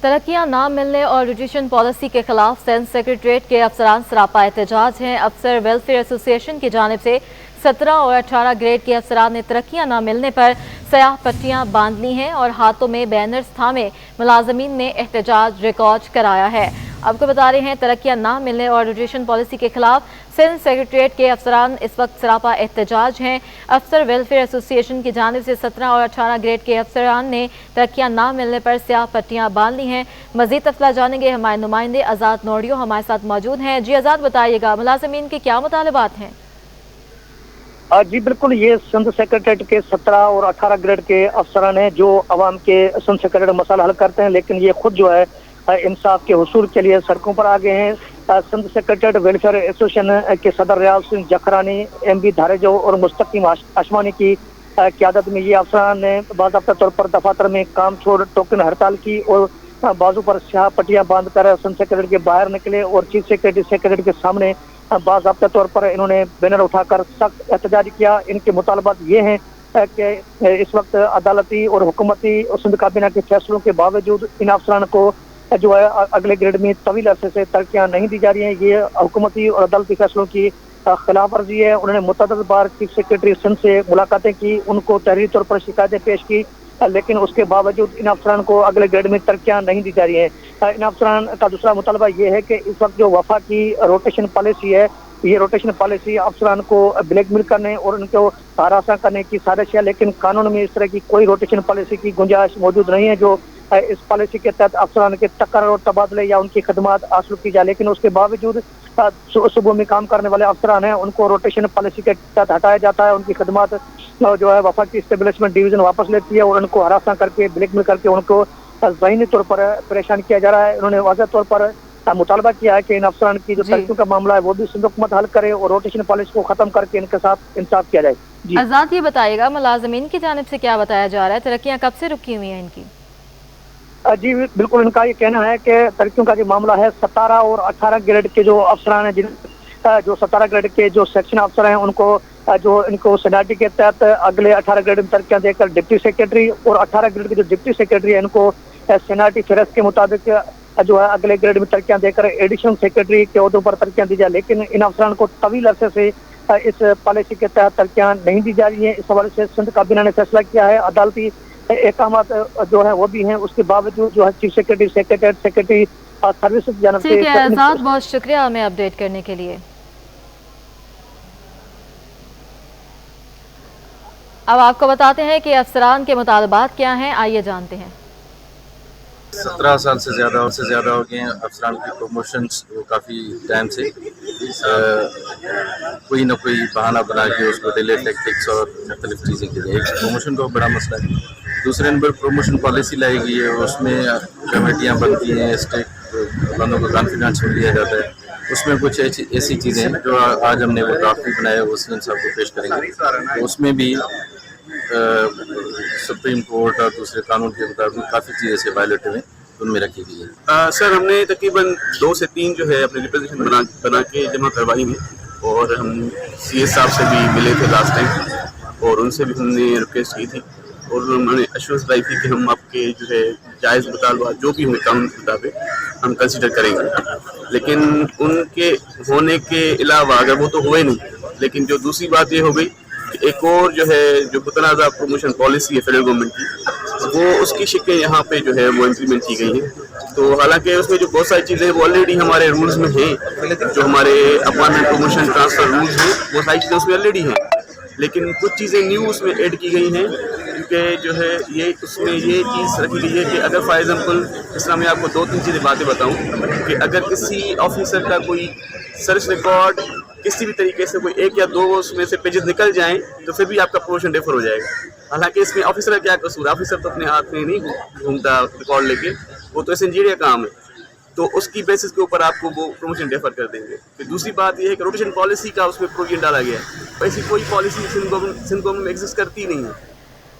तरक्कियां ना मिलने और रोटेशन पॉलिसी के खिलाफ सिंध सेक्रेटरीट के अफसरान सरापा एहतजाज हैं। अफसर वेलफेयर एसोसिएशन की जानिब से 17 और 18 ग्रेड के अफसरान ने तरक्कियां ना मिलने पर सयाह पट्टियां बांध ली हैं और हाथों में बैनर्स थामे मुलाजमीन ने एहतजाज रिकॉर्ड कराया है। आपको बता रहे हैं, तरक्कियां ना मिलने और रोटेशन पॉलिसी के खिलाफ सिंध सेक्रेटरीट के अफसरान इस वक्त सरापा एहतजाज हैं। अफसर वेलफेयर एसोसिएशन की जानिब से 17 और 18 ग्रेड के अफसरान ने तरक्कियां ना मिलने पर स्याह पट्टियां बांध ली हैं। मजीद तफला जानेंगे, हमारे नुमाइंदे आज़ाद नोडियो हमारे साथ मौजूद हैं। जी आज़ाद, बताइएगा मुलाजमीन के क्या मुतालबात हैं? जी बिल्कुल, ये सिंध सेक्रेटरीट के 17 और 18 ग्रेड के अफसरान हैं जो अवाम के सिंध सेक्रेटरीट मसाला हल करते हैं, लेकिन ये खुद जो है इंसाफ के हुसूल के लिए सड़कों पर आ गए हैं। सिंध सेक्रेटरीट वेलफेयर एसोसिएशन के सदर रियाज सिंह जखरानी, MB धारेजो और मुस्तकीम आशमानी की क़यादत में ये अफसरान ने बाज़ाब्ता तौर पर दफातर में काम छोड़ टोकन हड़ताल की और बाजू पर स्याह पट्टियां बांध कर सिंध सेक्रेटरीट के बाहर निकले और चीफ सेक्रेटरी के सामने बाज़ाब्ता तौर पर इन्होंने बैनर उठाकर सख्त एहतजाज किया। इनके मुतालबात ये हैं कि इस वक्त अदालती और हुकूमती और सिंध काबीना के फैसलों के बावजूद इन अफसरान को जो है अगले ग्रेड में तवील अरसे से तरक्कियां नहीं दी जा रही हैं। ये हुकूमती और अदालती फैसलों की खिलाफ वर्जी है। उन्होंने मुतअद्दिद बार चीफ सेक्रेटरी सिंध से मुलाकातें की, उनको तहरीरी तौर पर शिकायतें पेश की, लेकिन उसके बावजूद इन अफसरान को अगले ग्रेड में तरक्कियां नहीं दी जा रही हैं। इन अफसरान का दूसरा मुतालबा ये है कि इस वक्त जो वफा की रोटेशन पॉलिसी है, ये रोटेशन पॉलिसी अफसरान को ब्लैकमेल करने और उनको हरासा करने की साजिश है, लेकिन कानून में इस तरह की कोई रोटेशन पॉलिसी की गुंजाइश मौजूद नहीं है जो इस पॉलिसी के तहत अफसरान के तकर्र और तबादले या उनकी खदमात हासिल की जाए। लेकिन उसके बावजूद सुबह में काम करने वाले अफसरान हैं उनको रोटेशन पॉलिसी के तहत हटाया जाता है, उनकी खदमात जो है वफा की स्टेबलिशमेंट डिवीजन वापस लेती है और उनको हरासा करके ब्लैकमेल करके उनको ज़हीनी तौर पर परेशान किया जा रहा है। उन्होंने वाज़ह तौर पर मुतालबा किया है कि इन अफसरान की जो तरक्कियों का मामला है वो भी सिंध हुकूमत हल करे और रोटेशन पॉलिसी को खत्म करके इनके साथ इंसाफ किया जाए। जी आज़ाद, ये बताइएगा मुलाजमीन की जानिब से क्या बताया जा रहा है, तरक्कियां कब से रुकी हुई हैं इनकी? जी बिल्कुल, इनका ये कहना है कि तरक्कियों का जो मामला है 17 और 18 ग्रेड के जो अफसरान हैं, जो 17 ग्रेड के जो सेक्शन अफसर हैं उनको जो इनको सीनियरिटी के तहत अगले 18 ग्रेड में तरक्कियां देकर डिप्टी सेक्रेटरी और 18 ग्रेड के जो डिप्टी सेक्रेटरी है इनको सीनियरिटी फेरस्त के मुताबिक जो है अगले ग्रेड में तरक्कियां देकर एडिशनल सेक्रेटरी के ओहदों पर तरक्कियां दी जाए। लेकिन इन अफसरान को तवील अरसे से इस पॉलिसी के तहत तरक्कियां नहीं दी जा रही हैं। इस हवाले से सिंध काबीना ने फैसला किया है, अदालती एहकामात जो है वो भी हैं, उसके बावजूद जो है चीफ सेक्रेटरी सर्विस जानब से। ठीक है आज़ाद, बहुत शुक्रिया हमें अपडेट करने के लिए। अब आपको बताते हैं कि अफसरान के मुतालबात क्या हैं, आइए जानते हैं। 17 साल से ज़्यादा हो गए हैं अफसरान की प्रमोशंस काफ़ी टाइम से कोई ना कोई बहाना बना के उसको डिले टैक्टिक्स और मुख्तलिफ चीज़ें के लिए। एक प्रमोशन का बड़ा मसला है। दूसरे नंबर प्रमोशन पॉलिसी लाई गई है, उसमें कमेटियाँ बनती हैं, स्टेक बंदों को कॉन्फिडेंस में लिया जाता है। उसमें कुछ ऐसी चीज़ें हैं जो आज हमने वो ड्राफ्ट भी बनाया है, वो सीएम साहब को पेश करेंगे। तो उसमें भी सुप्रीम कोर्ट और दूसरे कानून के मुताबिक काफ़ी चीज़ें से वायलेट में उनमें रखी गई है। सर, हमने तकरीबन 2 से 3 जो है अपनी रिप्रेजेंटेशन बना के जमा करवाई है और हम CS साहब से भी मिले थे लास्ट टाइम और उनसे भी हमने रिक्वेस्ट की थी और उन्होंने एश्योरेंस दी थी कि हम आपके जो है जायज़ मुतालबा जो भी होंगे कानून के मुताबिक हम कंसिडर करेंगे। लेकिन उनके होने के अलावा अगर वो तो हुए नहीं, लेकिन जो दूसरी बात ये हो गई कि एक और जो है जो मुतनाज़ा प्रमोशन पॉलिसी है फेडरल गवर्नमेंट की, वो उसकी शिकें यहाँ पे जो है वो इम्प्लीमेंट की गई हैं। तो हालांकि उसमें जो बहुत सारी चीज़ें वो ऑलरेडी हमारे रूल्स में हैं, जो हमारे अपॉइंटमेंट प्रमोशन ट्रांसफ़र रूल्स हैं वो सारी चीज़ें उसमें ऑलरेडी हैं, लेकिन कुछ चीज़ें न्यू उसमें ऐड की गई हैं क्योंकि जो है ये उसमें ये चीज़ रखी गई है कि अगर फॉर एग्जांपल इस तरह मैं आपको 2-3 चीज़ें बातें बताऊं कि अगर किसी ऑफिसर का कोई सर्च रिकॉर्ड किसी भी तरीके से कोई 1 या 2 उसमें से पेजेस निकल जाएं तो फिर भी आपका प्रमोशन डिफर हो जाएगा। हालांकि इसमें ऑफिसर का क्या कसूर, ऑफिसर तो अपने हाथ में नहीं घूमता रिकॉर्ड लेके, वो तो एसएनजीडी का काम है, तो उसकी बेसिस के ऊपर आपको वो प्रमोशन डिफर कर देंगे। फिर दूसरी बात ये है कि रोटेशन पॉलिसी का उसमें प्रोविजन डाला गया है, वैसी कोई पॉलिसी सिंध गवर्नमेंट में एग्जिस्ट करती नहीं है।